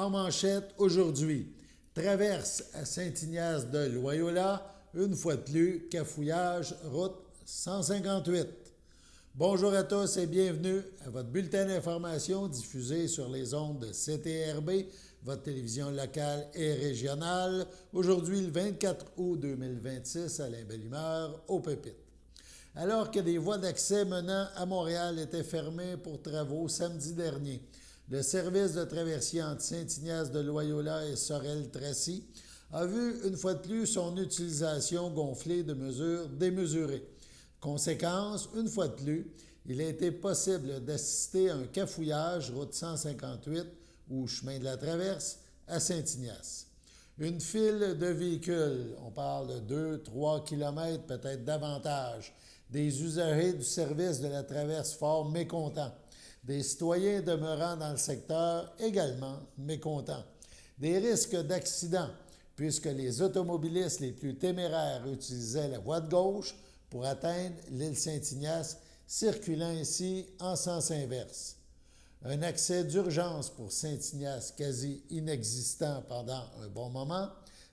en manchette aujourd'hui. Traverse à Saint-Ignace de Loyola, une fois de plus, cafouillage, route 158. Bonjour à tous et bienvenue à votre bulletin d'information diffusé sur les ondes de CTRB, votre télévision locale et régionale. Aujourd'hui, le 24 août 2026, à la belle humeur, au Pépites. Alors que des voies d'accès menant à Montréal étaient fermées pour travaux samedi dernier, le service de traversier entre Saint-Ignace de Loyola et Sorel-Tracy a vu une fois de plus son utilisation gonflée de mesures démesurées. Conséquence, une fois de plus, il a été possible d'assister à un cafouillage route 158 ou chemin de la Traverse à Saint-Ignace. Une file de véhicules, on parle de 2-3 km, peut-être davantage, des usagers du service de la Traverse fort mécontents, des citoyens demeurant dans le secteur également mécontents, des risques d'accident, puisque les automobilistes les plus téméraires utilisaient la voie de gauche pour atteindre l'île Saint-Ignace, circulant ainsi en sens inverse. Un accès d'urgence pour Saint-Ignace quasi inexistant pendant un bon moment,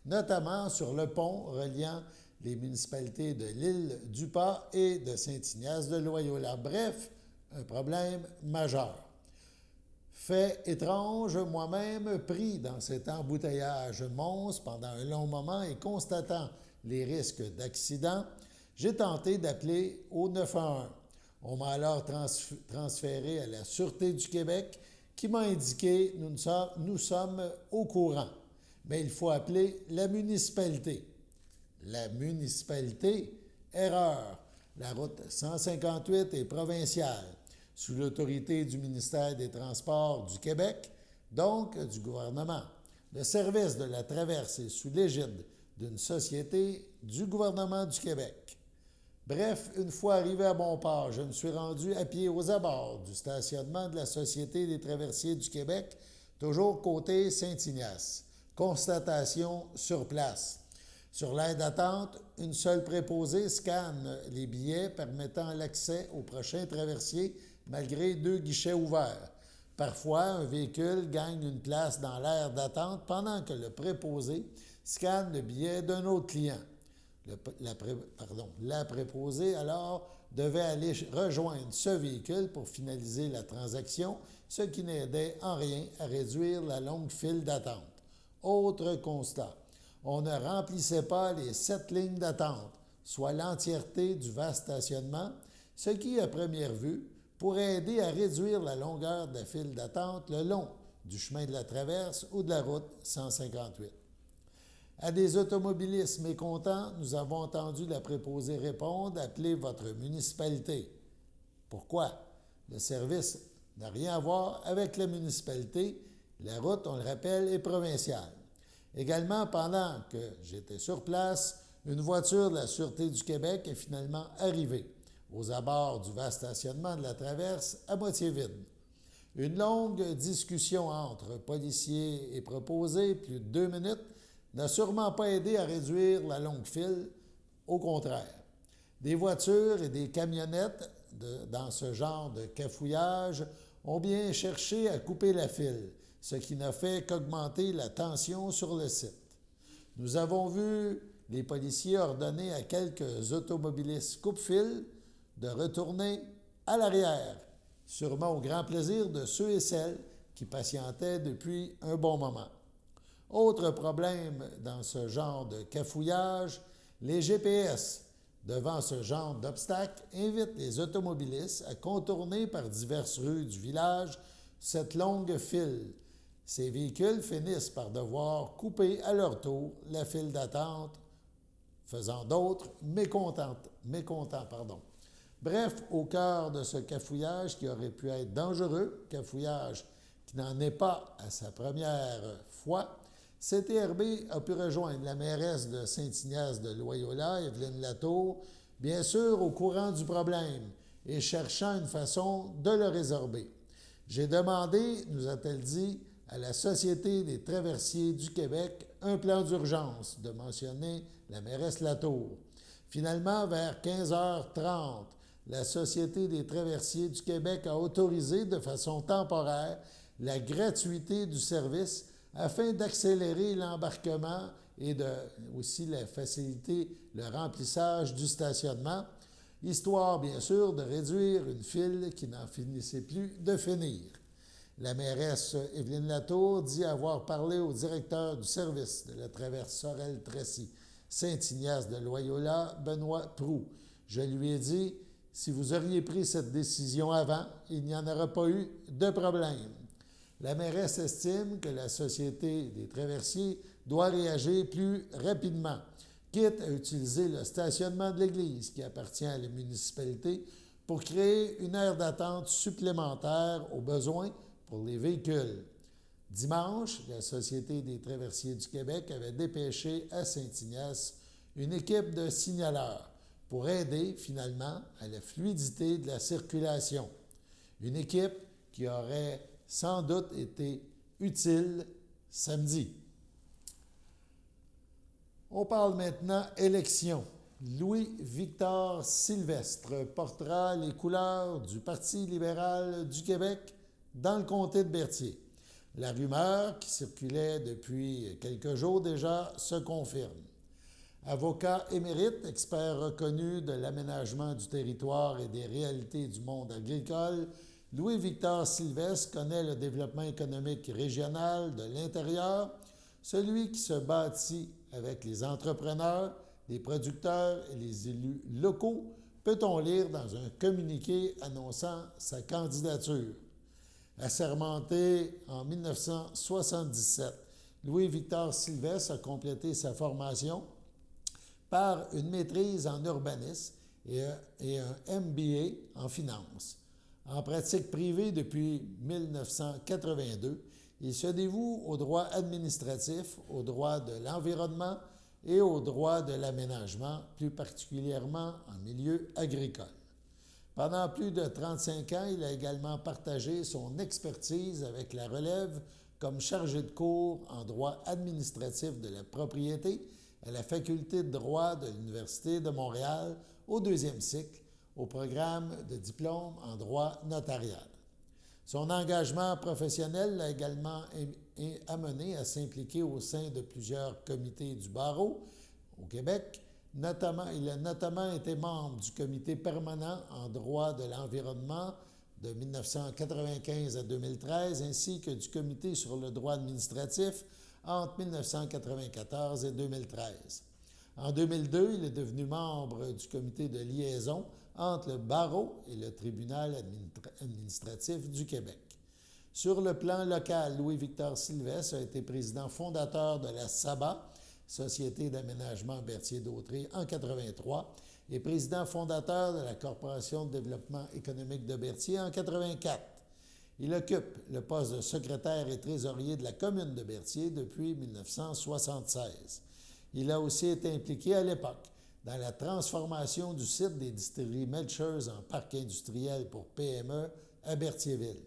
notamment sur le pont reliant les municipalités de l'Île-du-Pas et de Saint-Ignace de Loyola. Bref, un problème majeur. Fait étrange, moi-même pris dans cet embouteillage monstre pendant un long moment et constatant les risques d'accident, j'ai tenté d'appeler au 911. On m'a alors transféré à la Sûreté du Québec qui m'a indiqué « Nous sommes au courant, mais il faut appeler la municipalité. » La municipalité? Erreur. La route 158 est provinciale, sous l'autorité du ministère des Transports du Québec, donc du gouvernement. Le service de la Traverse est sous l'égide d'une société du gouvernement du Québec. Bref, une fois arrivé à bon port, je me suis rendu à pied aux abords du stationnement de la Société des traversiers du Québec, toujours côté Saint-Ignace. Constatation sur place. Sur l'aire d'attente, une seule préposée scanne les billets permettant l'accès au prochain traversier malgré 2 guichets ouverts. Parfois, un véhicule gagne une place dans l'aire d'attente pendant que le préposé scanne le billet d'un autre client. La préposée, alors, devait aller rejoindre ce véhicule pour finaliser la transaction, ce qui n'aidait en rien à réduire la longue file d'attente. Autre constat, on ne remplissait pas les 7 lignes d'attente, soit l'entièreté du vaste stationnement, ce qui, à première vue, pourrait aider à réduire la longueur de la file d'attente le long du chemin de la Traverse ou de la route 158. À des automobilistes mécontents, nous avons entendu la préposée répondre « Appelez votre municipalité ». Pourquoi? Le service n'a rien à voir avec la municipalité. La route, on le rappelle, est provinciale. Également, pendant que j'étais sur place, une voiture de la Sûreté du Québec est finalement arrivée aux abords du vaste stationnement de la Traverse à moitié vide. Une longue discussion entre policiers et préposés, plus de 2 minutes, n'a sûrement pas aidé à réduire la longue file, au contraire. Des voitures et des camionnettes dans ce genre de cafouillage ont bien cherché à couper la file, ce qui n'a fait qu'augmenter la tension sur le site. Nous avons vu les policiers ordonner à quelques automobilistes coupe-file de retourner à l'arrière, sûrement au grand plaisir de ceux et celles qui patientaient depuis un bon moment. Autre problème dans ce genre de cafouillage, les GPS, devant ce genre d'obstacles, invitent les automobilistes à contourner par diverses rues du village cette longue file. Ces véhicules finissent par devoir couper à leur tour la file d'attente, faisant d'autres mécontents. Bref, au cœur de ce cafouillage qui aurait pu être dangereux, cafouillage qui n'en est pas à sa première fois, CTRB a pu rejoindre la mairesse de Saint-Ignace de Loyola, Evelyne Latour, bien sûr au courant du problème et cherchant une façon de le résorber. J'ai demandé, nous a-t-elle dit, à la Société des traversiers du Québec un plan d'urgence, de mentionner la mairesse Latour. Finalement, vers 15h30, la Société des traversiers du Québec a autorisé de façon temporaire la gratuité du service afin d'accélérer l'embarquement et aussi de faciliter le remplissage du stationnement, histoire bien sûr de réduire une file qui n'en finissait plus de finir. La mairesse Évelyne Latour dit avoir parlé au directeur du service de la traverse Sorel-Tracy, Saint-Ignace de Loyola, Benoît Proulx. Je lui ai dit, si vous auriez pris cette décision avant, il n'y en aurait pas eu de problème. La mairesse estime que la Société des traversiers doit réagir plus rapidement, quitte à utiliser le stationnement de l'église qui appartient à la municipalité pour créer une aire d'attente supplémentaire aux besoins pour les véhicules. Dimanche, la Société des traversiers du Québec avait dépêché à Saint-Ignace une équipe de signaleurs pour aider finalement à la fluidité de la circulation. Une équipe qui aurait sans doute été utile samedi. On parle maintenant élection. Louis-Victor Sylvestre portera les couleurs du Parti libéral du Québec dans le comté de Berthier. La rumeur qui circulait depuis quelques jours déjà se confirme. Avocat émérite, expert reconnu de l'aménagement du territoire et des réalités du monde agricole, Louis-Victor Sylvestre connaît le développement économique régional de l'intérieur, celui qui se bâtit avec les entrepreneurs, les producteurs et les élus locaux, peut-on lire dans un communiqué annonçant sa candidature. Assermenté en 1977, Louis-Victor Sylvestre a complété sa formation par une maîtrise en urbanisme et un MBA en finance. En pratique privée depuis 1982, il se dévoue au droit administratif, au droit de l'environnement et au droit de l'aménagement, plus particulièrement en milieu agricole. Pendant plus de 35 ans, il a également partagé son expertise avec la relève comme chargé de cours en droit administratif de la propriété à la Faculté de droit de l'Université de Montréal au deuxième cycle, au programme de diplôme en droit notarial. Son engagement professionnel l'a également amené à s'impliquer au sein de plusieurs comités du barreau au Québec. Il a notamment été membre du comité permanent en droit de l'environnement de 1995 à 2013, ainsi que du comité sur le droit administratif entre 1994 et 2013. En 2002, il est devenu membre du comité de liaison entre le barreau et le tribunal administratif du Québec. Sur le plan local, Louis-Victor Sylvestre a été président fondateur de la SABA, Société d'aménagement Berthier-Dautré, en 1983, et président fondateur de la Corporation de développement économique de Berthier en 1984. Il occupe le poste de secrétaire et trésorier de la commune de Berthier depuis 1976. Il a aussi été impliqué à l'époque dans la transformation du site des distilleries Melchers en parc industriel pour PME à Berthierville.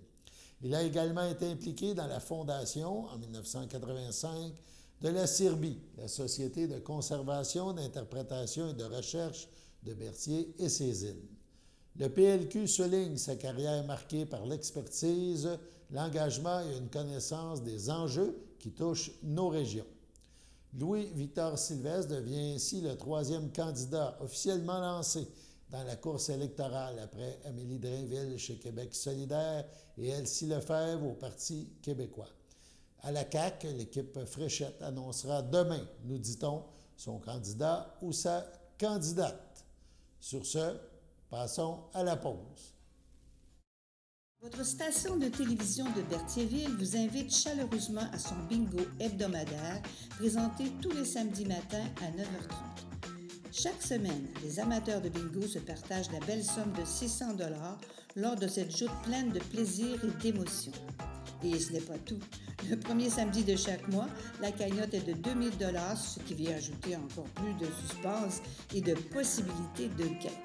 Il a également été impliqué dans la fondation, en 1985, de la CIRBI, la Société de conservation, d'interprétation et de recherche de Berthier et ses îles. Le PLQ souligne sa carrière marquée par l'expertise, l'engagement et une connaissance des enjeux qui touchent nos régions. Louis-Victor Sylvestre devient ainsi le troisième candidat officiellement lancé dans la course électorale après Amélie Drainville chez Québec solidaire et Elsie Lefebvre au Parti québécois. À la CAQ, l'équipe Fréchette annoncera demain, nous dit-on, son candidat ou sa candidate. Sur ce, passons à la pause. Votre station de télévision de Berthierville vous invite chaleureusement à son bingo hebdomadaire présenté tous les samedis matins à 9h30. Chaque semaine, les amateurs de bingo se partagent la belle somme de 600 $ lors de cette joute pleine de plaisir et d'émotion. Et ce n'est pas tout. Le premier samedi de chaque mois, la cagnotte est de 2000 $, ce qui vient ajouter encore plus de suspense et de possibilités de gain.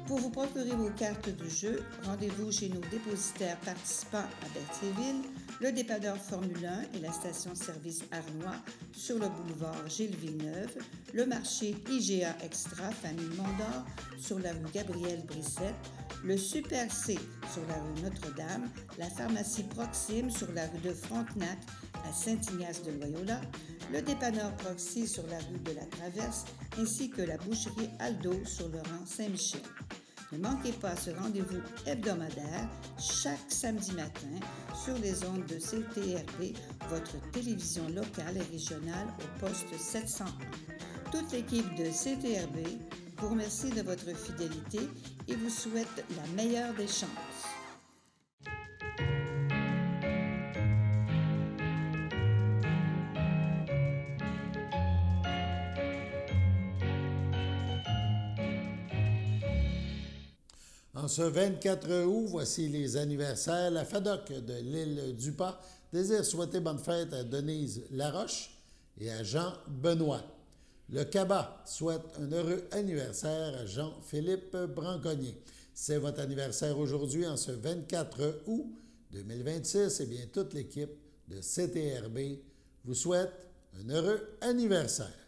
Pour vous procurer vos cartes de jeu, rendez-vous chez nos dépositaires participants à Berthierville, le dépanneur Formule 1 et la station-service Arnois sur le boulevard Gilles-Villeneuve, le marché IGA Extra Famille Mondor sur la rue Gabriel-Brissette, le Super C sur la rue Notre-Dame, la pharmacie Proxime sur la rue de Frontenac à Saint-Ignace-de-Loyola, le dépanneur Proxy sur la rue de la Traverse, ainsi que la boucherie Aldo sur le rang Saint-Michel. Ne manquez pas ce rendez-vous hebdomadaire chaque samedi matin sur les ondes de CTRB, votre télévision locale et régionale au poste 701. Toute l'équipe de CTRB vous remercie de votre fidélité et vous souhaite la meilleure des chances. En ce 24 août, voici les anniversaires. La FADOC de l'île du Pas désire souhaiter bonne fête à Denise Laroche et à Jean Benoît. Le CABA souhaite un heureux anniversaire à Jean-Philippe Branconnier. C'est votre anniversaire aujourd'hui, en ce 24 août 2026. Eh bien, toute l'équipe de CTRB vous souhaite un heureux anniversaire.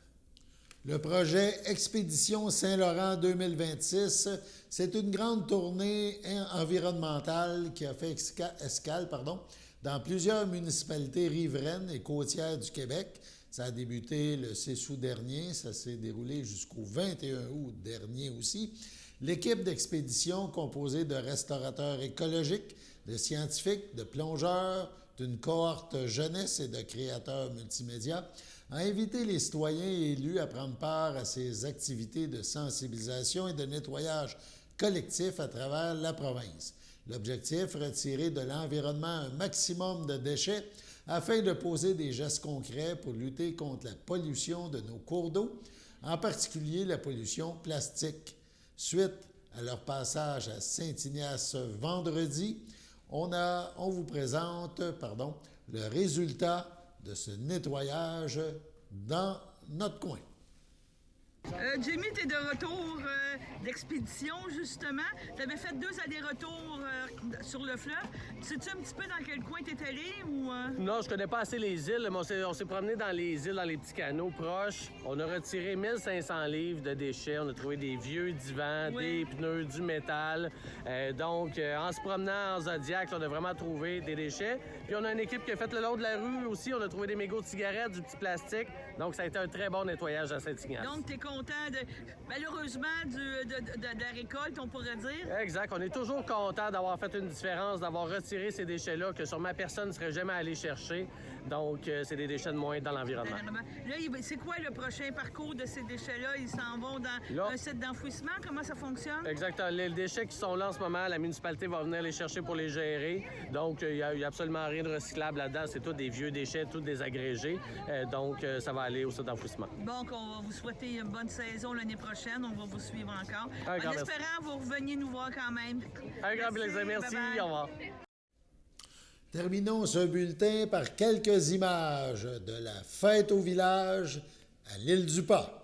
Le projet Expédition Saint-Laurent 2026, c'est une grande tournée environnementale qui a fait escale dans plusieurs municipalités riveraines et côtières du Québec. Ça a débuté le 6 août dernier, ça s'est déroulé jusqu'au 21 août dernier aussi. L'équipe d'expédition, composée de restaurateurs écologiques, de scientifiques, de plongeurs, d'une cohorte jeunesse et de créateurs multimédia, a invité les citoyens et élus à prendre part à ces activités de sensibilisation et de nettoyage collectif à travers la province. L'objectif, retirer de l'environnement un maximum de déchets afin de poser des gestes concrets pour lutter contre la pollution de nos cours d'eau, en particulier la pollution plastique. Suite à leur passage à Saint-Ignace vendredi, on vous présente le résultat de ce nettoyage dans notre coin. Jamie, tu es de retour d'expédition, justement. Tu avais fait 2 allers-retours sur le fleuve. Sais-tu un petit peu dans quel coin tu es allé? Ou, Non, je connais pas assez les îles, mais on s'est promené dans les îles, dans les petits canaux proches. On a retiré 1500 livres de déchets. On a trouvé des vieux divans, des pneus, du métal. Donc, en se promenant en Zodiac, on a vraiment trouvé des déchets. Puis on a une équipe qui a fait le long de la rue aussi. On a trouvé des mégots de cigarettes, du petit plastique. Donc, ça a été un très bon nettoyage à Saint-Ignace. Donc, tu es content, malheureusement, de la récolte, on pourrait dire? Exact. On est toujours content d'avoir fait une différence, d'avoir retiré ces déchets-là que sûrement personne ne serait jamais allé chercher. Donc, c'est des déchets de moins dans l'environnement. Là, c'est quoi le prochain parcours de ces déchets-là? Ils s'en vont dans un site d'enfouissement? Comment ça fonctionne? Exactement. Les déchets qui sont là en ce moment, la municipalité va venir les chercher pour les gérer. Donc, il n'y a absolument rien de recyclable là-dedans. C'est tous des vieux déchets, tous désagrégés. Donc, ça va aller au site d'enfouissement. Donc, on va vous souhaiter une bonne saison l'année prochaine. On va vous suivre encore. En espérant vous reveniez nous voir quand même. Un grand plaisir. Merci. Bye-bye. Au revoir. Terminons ce bulletin par quelques images de la fête au village à l'île du Pas.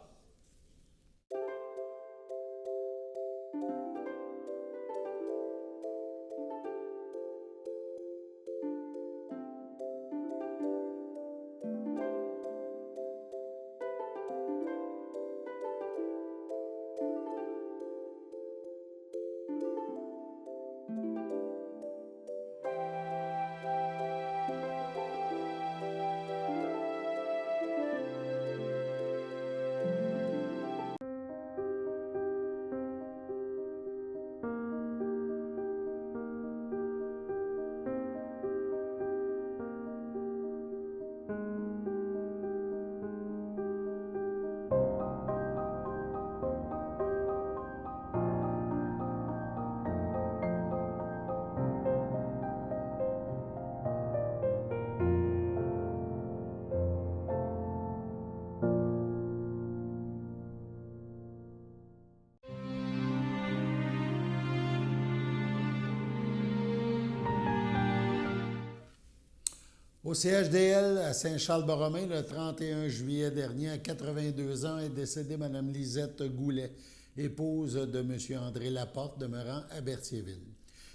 Au CHDL à Saint-Charles-Borromée, le 31 juillet dernier, à 82 ans, est décédée Mme Lisette Goulet, épouse de M. André Laporte, demeurant à Berthierville.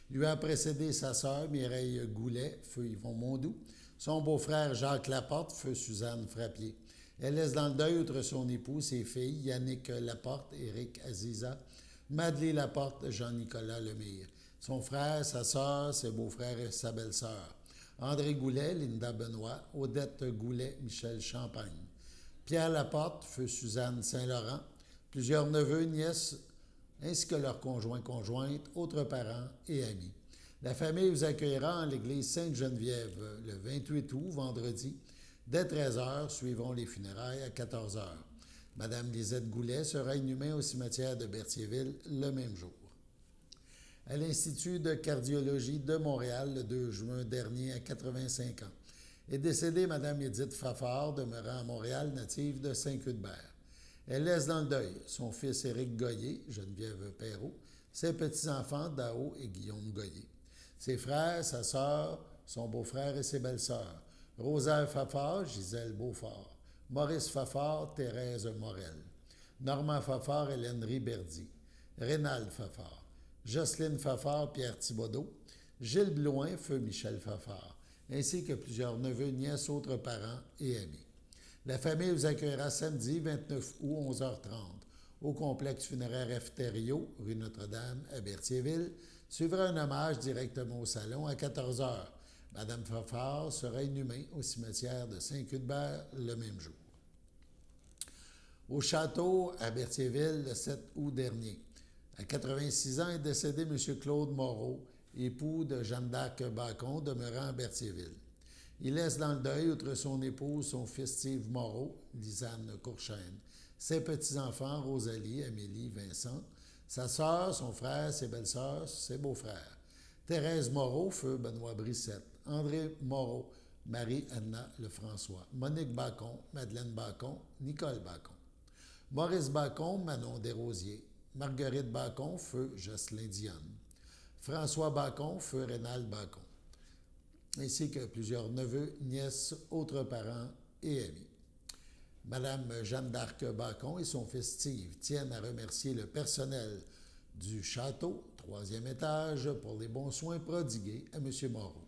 Lui a précédé sa sœur, Mireille Goulet, feu Yvon Mondou, son beau-frère Jacques Laporte, feu Suzanne Frappier. Elle laisse dans le deuil, outre son époux, ses filles, Yannick Laporte, Éric Aziza, Madeleine Laporte, Jean-Nicolas Lemire, son frère, sa sœur, ses beaux-frères et sa belle-sœur. André Goulet, Linda Benoît, Odette Goulet, Michel Champagne. Pierre Laporte, feu Suzanne Saint-Laurent, plusieurs neveux, nièces, ainsi que leurs conjoints, conjointes, autres parents et amis. La famille vous accueillera en l'église Sainte-Geneviève le 28 août, vendredi, dès 13 h, suivront les funérailles à 14 h. Madame Lisette Goulet sera inhumée au cimetière de Berthierville le même jour. À l'Institut de cardiologie de Montréal, le 2 juin dernier, à 85 ans, est décédée Madame Édith Fafard, demeurant à Montréal, native de Saint-Cuthbert. Elle laisse dans le deuil son fils Éric Goyer, Geneviève Perrault, ses petits-enfants Dao et Guillaume Goyer, ses frères, sa sœur, son beau-frère et ses belles-sœurs, Rosaire Fafard, Gisèle Beaufort, Maurice Fafard, Thérèse Morel, Normand Fafard, Hélène Riberdy, Rénal Fafard, Jocelyne Fafard, Pierre Thibodeau, Gilles Blouin, feu Michel Fafard, ainsi que plusieurs neveux, nièces, autres parents et amis. La famille vous accueillera samedi 29 août 11h30 au complexe funéraire F. Thériault, rue Notre-Dame, à Berthierville. Suivra un hommage directement au salon à 14 h. Madame Fafard sera inhumée au cimetière de Saint-Cuthbert le même jour. Au château à Berthierville le 7 août dernier, à 86 ans est décédé M. Claude Moreau, époux de Jeanne d'Arc Bacon, demeurant à Berthierville. Il laisse dans le deuil, outre son épouse, son fils Steve Moreau, Lisanne Courchaine, ses petits-enfants Rosalie, Amélie, Vincent, sa sœur, son frère, ses belles-sœurs, ses beaux-frères. Thérèse Moreau, feu Benoît Brissette, André Moreau, Marie-Anna Lefrançois, Monique Bacon, Madeleine Bacon, Nicole Bacon. Maurice Bacon, Manon Desrosiers, Marguerite Bacon, feu Jocelyn Dionne, François Bacon, feu Rénal Bacon, ainsi que plusieurs neveux, nièces, autres parents et amis. Madame Jeanne d'Arc Bacon et son fils Steve tiennent à remercier le personnel du château, 3e étage, pour les bons soins prodigués à M. Moreau.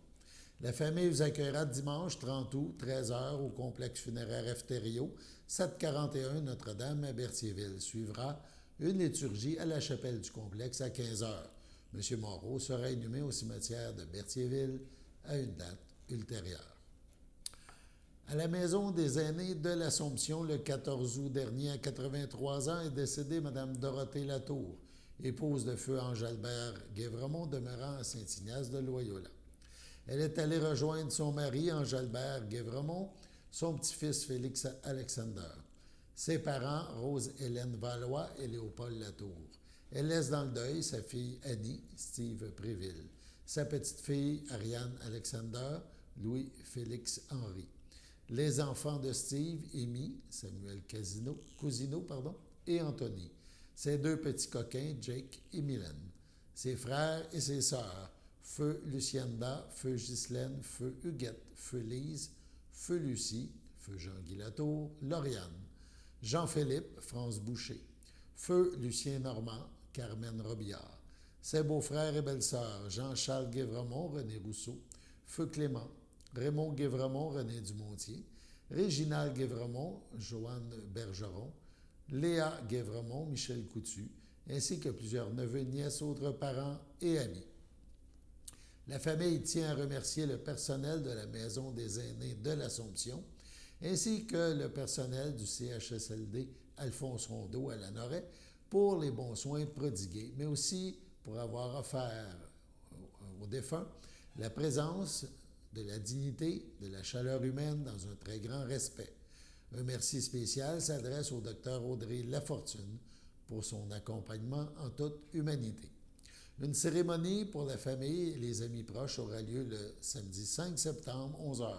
La famille vous accueillera dimanche 30 août, 13 h, au complexe funéraire F. Thériault, 741 Notre-Dame à Berthierville. Suivra une liturgie à la chapelle du complexe à 15 h. M. Moreau sera inhumé au cimetière de Berthierville à une date ultérieure. À la Maison des aînés de l'Assomption, le 14 août dernier, à 83 ans, est décédée Mme Dorothée Latour, épouse de feu Ange-Albert Guévremont, demeurant à Saint-Ignace de Loyola. Elle est allée rejoindre son mari, Ange-Albert Guévremont, son petit-fils Félix Alexander, ses parents, Rose-Hélène Valois et Léopold Latour. Elle laisse dans le deuil sa fille Annie, Steve Préville, sa petite-fille Ariane Alexander, Louis-Félix Henry, les enfants de Steve, Amy, Samuel Cousineau, et Anthony, ses deux petits coquins, Jake et Mylène, ses frères et ses sœurs, feu Lucienda, feu Ghislaine, feu Huguette, feu Lise, feu Lucie, feu Jean-Guy Latour, Lauriane, Jean-Philippe, France Boucher, feu Lucien Normand, Carmen Robillard, ses beaux-frères et belles-sœurs, Jean-Charles Guévremont, René Rousseau, feu Clément, Raymond Guévremont, René Dumontier, Réginald Guévremont, Joanne Bergeron, Léa Guévremont, Michel Coutu, ainsi que plusieurs neveux, nièces, autres parents et amis. La famille tient à remercier le personnel de la Maison des aînés de l'Assomption, ainsi que le personnel du CHSLD Alphonse Rondeau à Lanoret pour les bons soins prodigués, mais aussi pour avoir offert aux défunts la présence de la dignité, de la chaleur humaine dans un très grand respect. Un merci spécial s'adresse au Dr Audrey Lafortune pour son accompagnement en toute humanité. Une cérémonie pour la famille et les amis proches aura lieu le samedi 5 septembre, 11 h,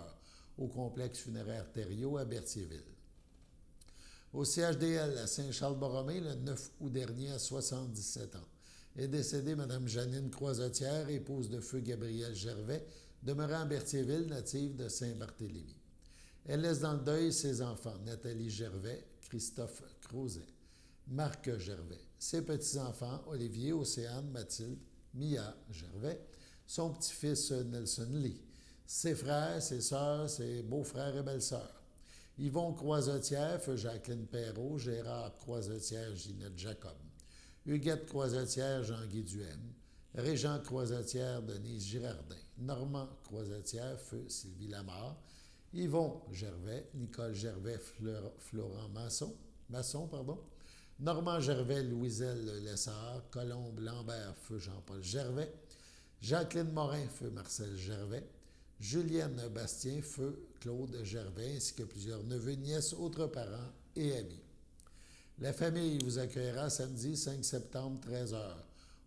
au complexe funéraire Thériault à Berthierville. Au CHDL à Saint-Charles-Borromée, le 9 août dernier, à 77 ans, est décédée Mme Janine Croisetière, épouse de feu Gabriel Gervais, demeurant à Berthierville, native de Saint-Barthélemy. Elle laisse dans le deuil ses enfants, Nathalie Gervais, Christophe Crozet, Marc Gervais, ses petits-enfants, Olivier, Océane, Mathilde, Mia Gervais, son petit-fils Nelson Lee, ses frères, ses sœurs, ses beaux-frères et belles-sœurs, Yvon Croisetière, feu Jacqueline Perrault, Gérard Croisetière, Ginette Jacob, Huguette Croisetière, Jean-Guy Duhaime, Régent Croisetière, Denise Girardin. Normand Croisetière, feu Sylvie Lamarre. Yvon Gervais, Nicole Gervais, Florent Masson. Normand Gervais, Louiselle Lessard. Colombe Lambert, feu Jean-Paul Gervais. Jacqueline Morin, feu Marcel Gervais. Julienne Bastien, feu Claude Gervais, ainsi que plusieurs neveux, nièces, autres parents et amis. La famille vous accueillera samedi 5 septembre, 13h,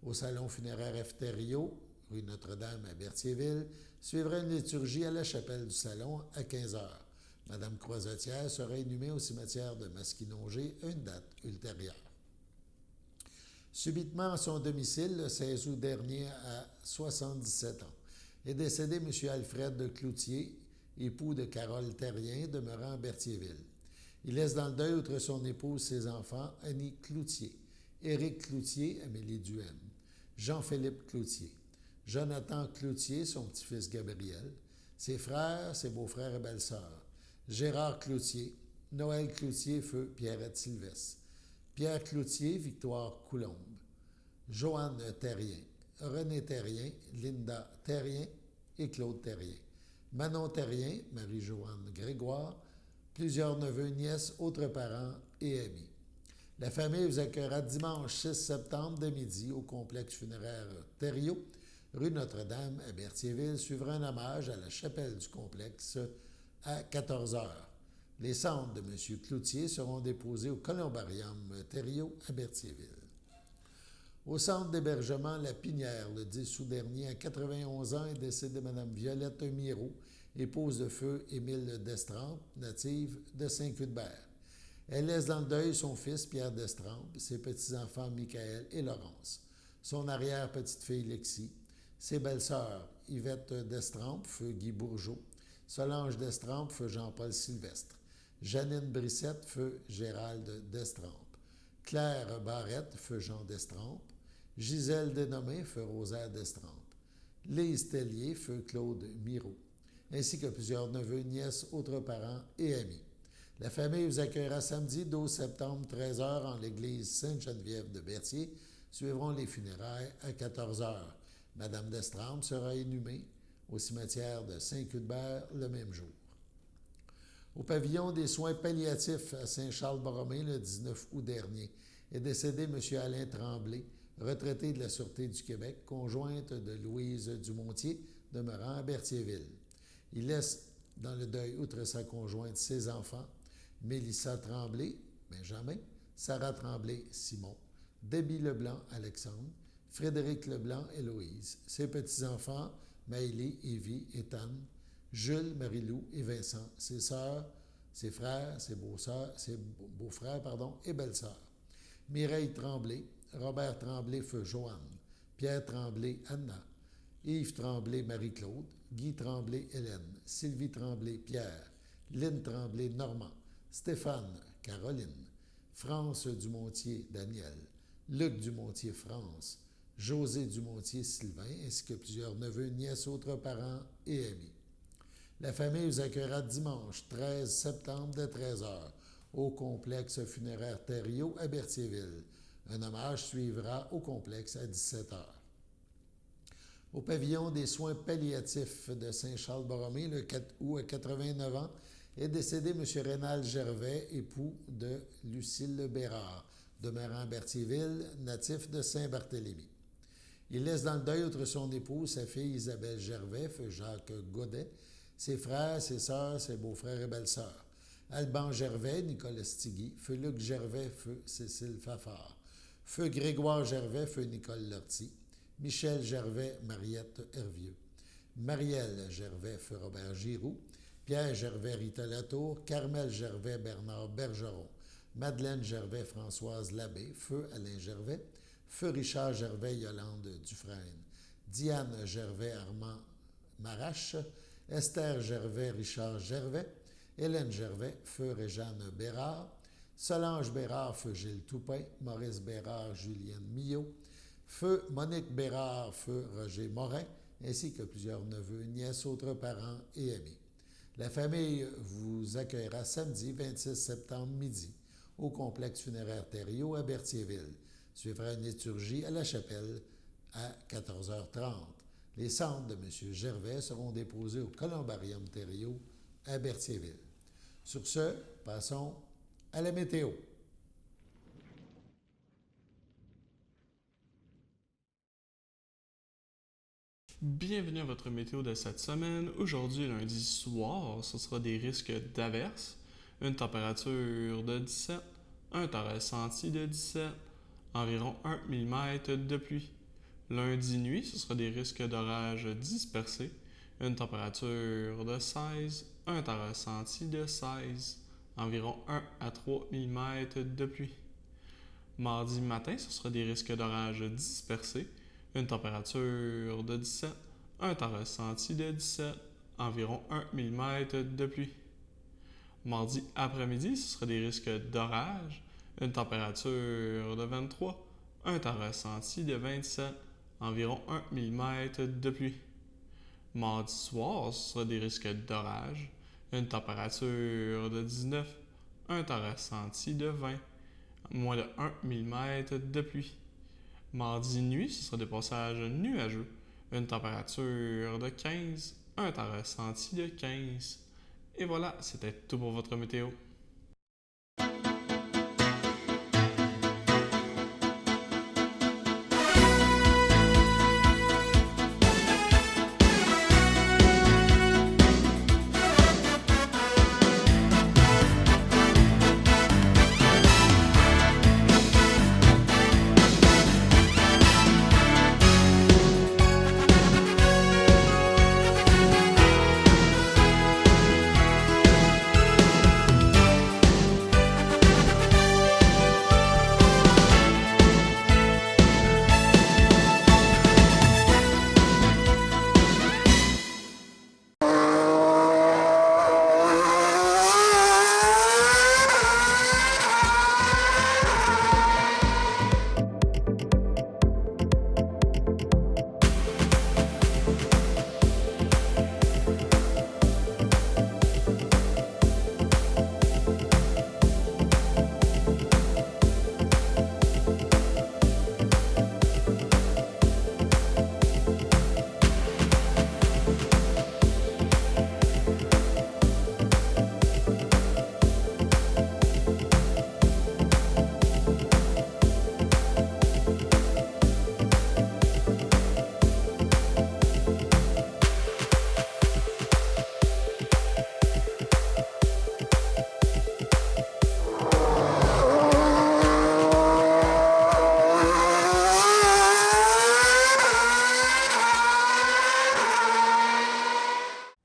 au salon funéraire F. Thériault, rue Notre-Dame à Berthierville. Suivra une liturgie à la chapelle du salon à 15h. Madame Croisetière sera inhumée au cimetière de Masquinongé à une date ultérieure. Subitement à son domicile, le 16 août dernier, à 77 ans, est décédé M. Alfred Cloutier, époux de Carole Terrien, demeurant à Berthierville. Il laisse dans le deuil, outre son épouse, ses enfants, Annie Cloutier, Éric Cloutier, Amélie Duhaime, Jean-Philippe Cloutier, Jonathan Cloutier, son petit-fils Gabriel, ses frères, ses beaux-frères et belles-sœurs, Gérard Cloutier, Noël Cloutier, feu Pierrette Sylvestre, Pierre Cloutier, Victoire Coulombe, Joanne Terrien, René Terrien, Linda Terrien et Claude Terrien, Manon Terrien, Marie-Joanne Grégoire, plusieurs neveux, nièces, autres parents et amis. La famille vous accueillera dimanche 6 septembre de midi au complexe funéraire Thériault, rue Notre-Dame à Berthierville. Suivra un hommage à la chapelle du complexe à 14h. Les cendres de M. Cloutier seront déposées au Columbarium Thériault à Berthierville. Au centre d'hébergement La Pinière, le 10 août dernier, à 91 ans, est décédée Mme Violette Miro, épouse de feu Émile Destrempes, native de Saint-Cuthbert. Elle laisse dans le deuil son fils Pierre Destrempes, ses petits-enfants Michael et Laurence, son arrière-petite-fille Lexie, ses belles-sœurs Yvette Destrempes, feu Guy Bourgeot, Solange Destrempes, feu Jean-Paul Sylvestre, Janine Brissette, feu Gérald Destrempes, Claire Barrette, feu Jean Destrempes, Gisèle Dénommé, feu Rosaire Destrempes, Lise Tellier, feu Claude Miro, ainsi que plusieurs neveux, nièces, autres parents et amis. La famille vous accueillera samedi 12 septembre, 13h, en l'église Sainte-Geneviève de Berthier. Suivront les funérailles à 14h. Madame Destrempes sera inhumée au cimetière de Saint-Cuthbert le même jour. Au pavillon des soins palliatifs à Saint-Charles-Borromée, le 19 août dernier, est décédé M. Alain Tremblay, retraité de la Sûreté du Québec, conjointe de Louise Dumontier, demeurant à Berthierville. Il laisse dans le deuil, outre sa conjointe, ses enfants, Mélissa Tremblay, Benjamin, Sarah Tremblay, Simon, Debbie Leblanc, Alexandre, Frédéric Leblanc, Héloïse, ses petits-enfants, Maëlie, Evie, Ethan, Jules, Marie-Lou et Vincent, ses sœurs, ses frères, ses beaux-frères, et belles-sœurs. Mireille Tremblay, Robert Tremblay, feu Joanne, Pierre Tremblay, Anna, Yves Tremblay, Marie-Claude, Guy Tremblay, Hélène, Sylvie Tremblay, Pierre, Lynne Tremblay, Normand, Stéphane, Caroline, France Dumontier, Daniel, Luc Dumontier, France, José Dumontier, Sylvain, ainsi que plusieurs neveux, nièces, autres parents et amis. La famille vous accueillera dimanche 13 septembre de 13h au complexe funéraire Thériault à Berthierville. Un hommage suivra au complexe à 17h. Au pavillon des soins palliatifs de Saint-Charles-Borromée, le 4 août, à 89 ans, est décédé M. Rénal Gervais, époux de Lucille Bérard, demeurant à Berthierville, natif de Saint-Barthélemy. Il laisse dans le deuil, outre son épouse, sa fille Isabelle Gervais, feu Jacques Godet, ses frères, ses sœurs, ses beaux-frères et belles-sœurs. Alban Gervais, Nicolas Stigui, feu Luc Gervais, feu Cécile Fafard, feu Grégoire Gervais, feu Nicole Lortie, Michel Gervais, Mariette Hervieux, Marielle Gervais, feu Robert Giroux, Pierre Gervais, Rita Latour, Carmel Gervais, Bernard Bergeron, Madeleine Gervais, Françoise Labbé, feu Alain Gervais, feu Richard Gervais, Yolande Dufresne, Diane Gervais, Armand Marache, Esther Gervais, Richard Gervais, Hélène Gervais, feu Réjeanne Bérard, Solange Bérard, feu Gilles Toupin, Maurice Bérard, Julienne Millot, feu Monique Bérard, feu Roger Morin, ainsi que plusieurs neveux, nièces, autres parents et amis. La famille vous accueillera samedi 26 septembre midi au complexe funéraire Thériault à Berthierville. Suivra une liturgie à la chapelle à 14h30. Les cendres de M. Gervais seront déposées au Columbarium Thériault à Berthierville. Sur ce, passons à la météo. Bienvenue à votre météo de cette semaine. Aujourd'hui, lundi soir, ce sera des risques d'averses, une température de 17, un temps ressenti de 17, environ 1 mm de pluie. Lundi nuit, ce sera des risques d'orage dispersés, une température de 16, un temps ressenti de 16, environ 1 à 3 mm de pluie. Mardi matin, ce sera des risques d'orage dispersés, une température de 17, un temps ressenti de 17, environ 1 mm de pluie. Mardi après-midi, ce sera des risques d'orage, une température de 23, un temps ressenti de 27, environ 1 mm de pluie. Mardi soir, ce sera des risques d'orage, une température de 19, un temps ressenti de 20, moins de 1 mm de pluie. Mardi nuit, ce sera des passages nuageux, une température de 15, un temps ressenti de 15. Et voilà, c'était tout pour votre météo.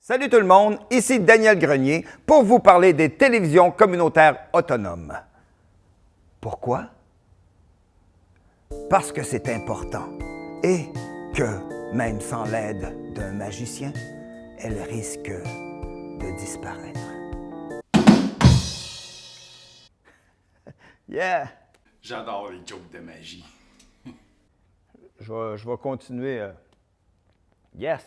Salut tout le monde, ici Daniel Grenier pour vous parler des télévisions communautaires autonomes. Pourquoi? Parce que c'est important et que, même sans l'aide d'un magicien, elles risquent de disparaître. Yeah! J'adore les jokes de magie. Je vais continuer. Yes!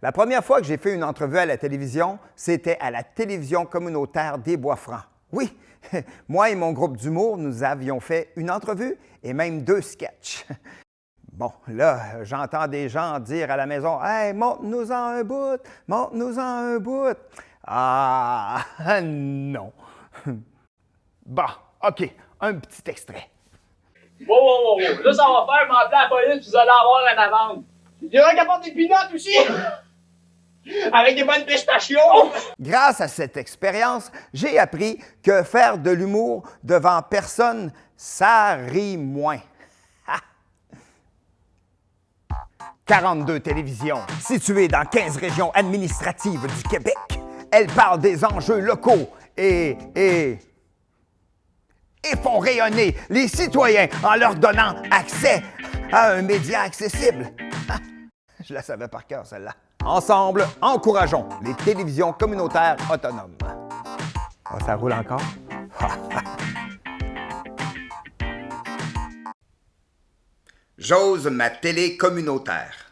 La première fois que j'ai fait une entrevue à la télévision, c'était à la télévision communautaire des Bois-Francs. Oui, moi et mon groupe d'humour, nous avions fait une entrevue et même 2 sketchs. Bon, là, j'entends des gens dire à la maison « Hey, montre-nous-en un bout, montre-nous-en un bout. » Ah, non. Bon, OK, un petit extrait. Wow. Là, ça va faire m'appeler la police, vous allez avoir une amende. Il y aura qu'à apporter des peanuts aussi! Avec des bonnes pistachios! Grâce à cette expérience, j'ai appris que faire de l'humour devant personne, ça rit moins. 42 télévisions, situées dans 15 régions administratives du Québec. Elles parlent des enjeux locaux et font rayonner les citoyens en leur donnant accès à un média accessible. Je la savais par cœur, celle-là. Ensemble, encourageons les télévisions communautaires autonomes. Oh, ça roule encore? J'ose ma télé communautaire.